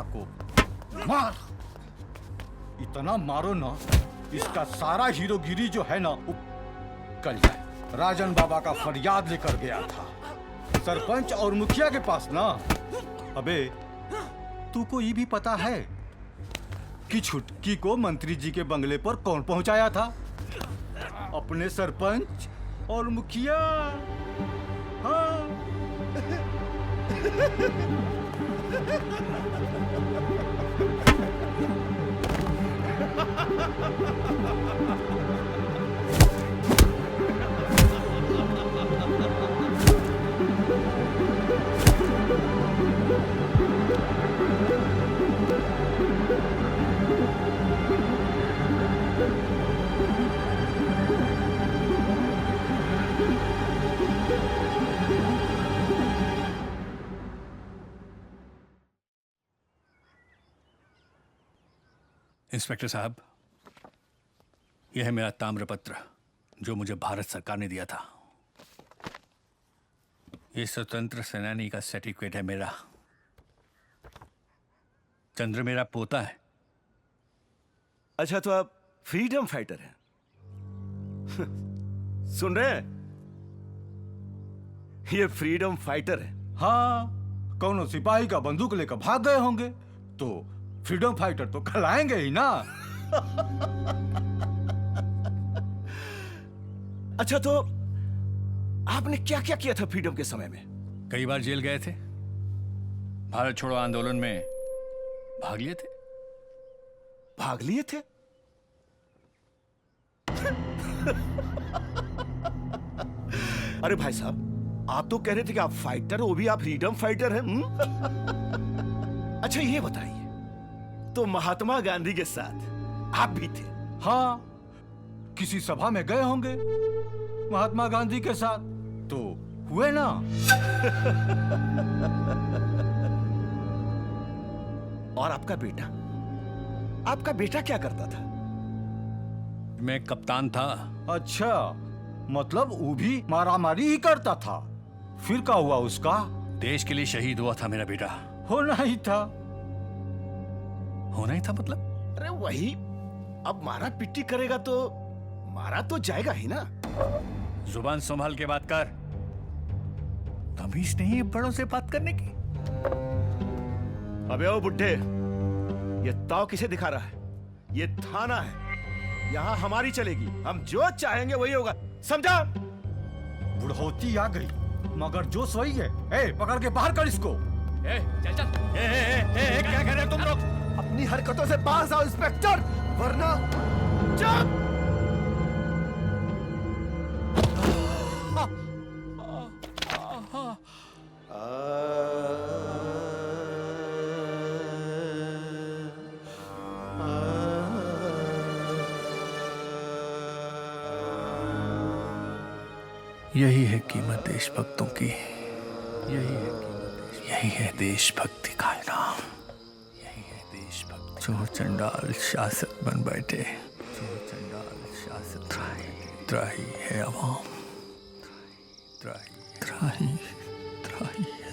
को मार, इतना मारो ना इसका सारा हीरोगिरी जो है ना वो कल जाए। राजन बाबा का फरियाद लेकर गया था सरपंच और मुखिया के पास ना। अबे तू को ये भी पता है कि छुटकी को मंत्री जी के बंगले पर कौन पहुंचाया था? अपने सरपंच और मुखिया। हाँ। इंस्पेक्टर साहब, यह है मेरा ताम्रपत्र जो मुझे भारत सरकार ने दिया था। ये स्वतंत्र सेनानी का सर्टिफिकेट है मेरा। चंद्र मेरा पोता है। अच्छा, तो आप फ्रीडम फाइटर हैं? सुन रहे हैं? ये फ्रीडम फाइटर है। हाँ, कौनो सिपाही का बंदूक लेकर भाग गए होंगे तो फ्रीडम फाइटर तो कहलाएंगे ही ना। अच्छा, तो आपने क्या क्या किया था फ्रीडम के समय में? कई बार जेल गए थे, भारत छोड़ो आंदोलन में भाग लिए थे। भाग लिए थे? अरे भाई साहब, आप तो कह रहे थे कि आप फाइटर हो, वो भी आप फ्रीडम फाइटर हैं। अच्छा, ये बताइए, तो महात्मा गांधी के साथ आप भी थे? हाँ, किसी सभा में गए होंगे महात्मा गांधी के साथ तो हुए ना। और आपका बेटा क्या करता था? मैं कप्तान था। अच्छा, मतलब वो भी मारामारी ही करता था। फिर क्या हुआ उसका? देश के लिए शहीद हुआ था मेरा बेटा। होना ही था। होना ही था मतलब? अरे वही, अब मारा पिट्टी करेगा तो मारा तो जाएगा ही ना। जुबान संभाल के बात कर। तमीज नहीं है बड़ों से बात करने की। अबे ओ बुड्ढे, ये ताव किसे दिखा रहा है? ये थाना है, यहाँ हमारी चलेगी। हम जो चाहेंगे वही होगा, समझा? बुढ़ौती आ गई मगर जोश वही है। ए, पकड़ के बाहर कर इसको। चल चल। क्या कर रहे हो तुम लोग? अपनी हरकतों से बाज आओ इंस्पेक्टर, वरना चुप। यही है कीमत देशभक्तों की। यही है देशभक्ति का इनाम। यही है देशभक्ति। जो चंडाल शासक बन बैठे, त्राही है अवाम। त्राही है।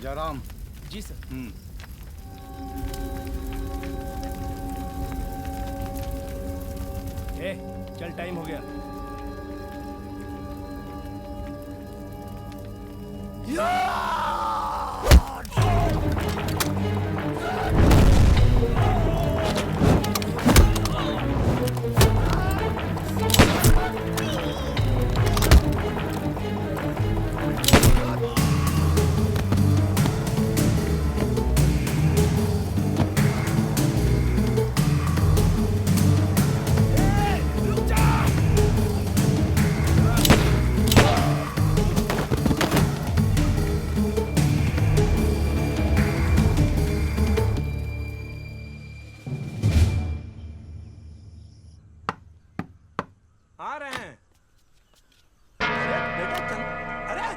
जयराम। जी सर। चल टाइम हो गया। आ रहे हैं। बेटा चल। अरे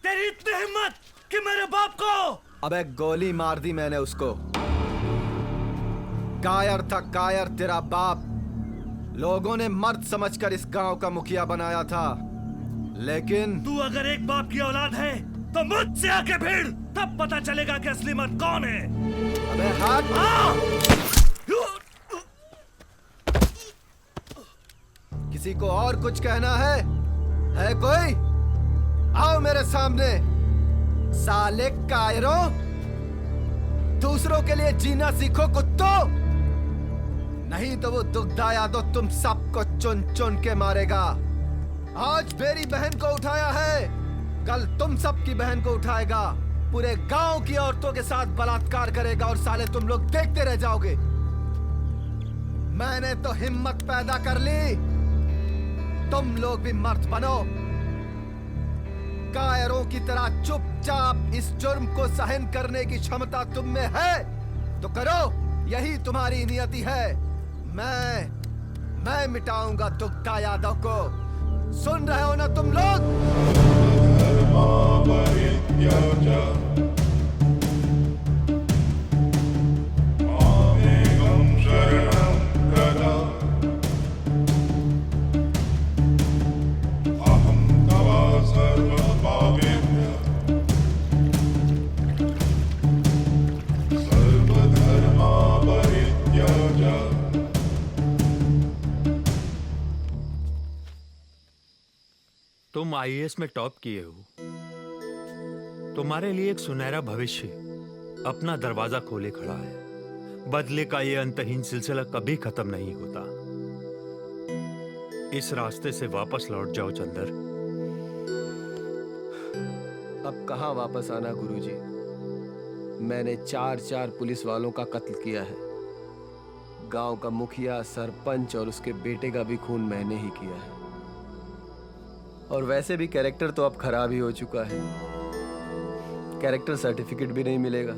तेरी इतनी हिम्मत कि मेरे बाप को। अबे गोली मार दी मैंने उसको। कायर था कायर तेरा बाप। लोगों ने मर्द समझकर इस गांव का मुखिया बनाया था, लेकिन तू अगर एक बाप की औलाद है तो मुझसे आके भिड़, तब पता चलेगा कि असली मर्द कौन है। अबे हाथ। किसी को और कुछ कहना है कोई? आओ मेरे सामने। साले कायरों, दूसरों के लिए जीना सीखो कुत्तों, नहीं तो वो दुग्धा यादव तुम सबको चुन चुन के मारेगा। आज मेरी बहन को उठाया है, कल तुम सबकी बहन को उठाएगा। पूरे गांव की औरतों के साथ बलात्कार करेगा और साले तुम लोग देखते रह जाओगे। मैंने तो हिम्मत पैदा कर ली, तुम लोग भी मर्द बनो। कायरों की तरह चुपचाप इस जुर्म को सहन करने की क्षमता तुम में है तो करो, यही तुम्हारी नियति है। मैं मिटाऊंगा दुग्धा यादव को। सुन रहे हो ना तुम लोग? तुम आईएएस में टॉप किए हो, तुम्हारे लिए एक सुनहरा भविष्य अपना दरवाजा खोले खड़ा है। बदले का ये अंतहीन सिलसिला कभी खत्म नहीं होता। इस रास्ते से वापस लौट जाओ चंदर। अब कहां वापस आना गुरुजी? मैंने 4 पुलिस वालों का कत्ल किया है। गांव का मुखिया, सरपंच और उसके बेटे का भी खून मैंने ही किया है। और वैसे भी कैरेक्टर तो अब खराब ही हो चुका है। कैरेक्टर सर्टिफिकेट भी नहीं मिलेगा।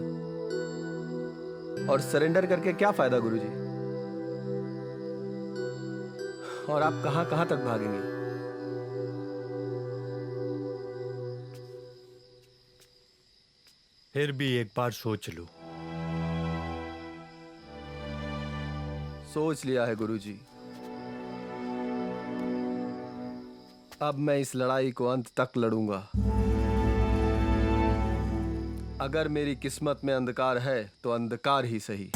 और सरेंडर करके क्या फायदा गुरुजी? और आप कहां कहां तक भागेंगे? फिर भी एक बार सोच लो। सोच लिया है गुरुजी। अब मैं इस लड़ाई को अंत तक लड़ूंगा। अगर मेरी किस्मत में अंधकार है तो अंधकार ही सही।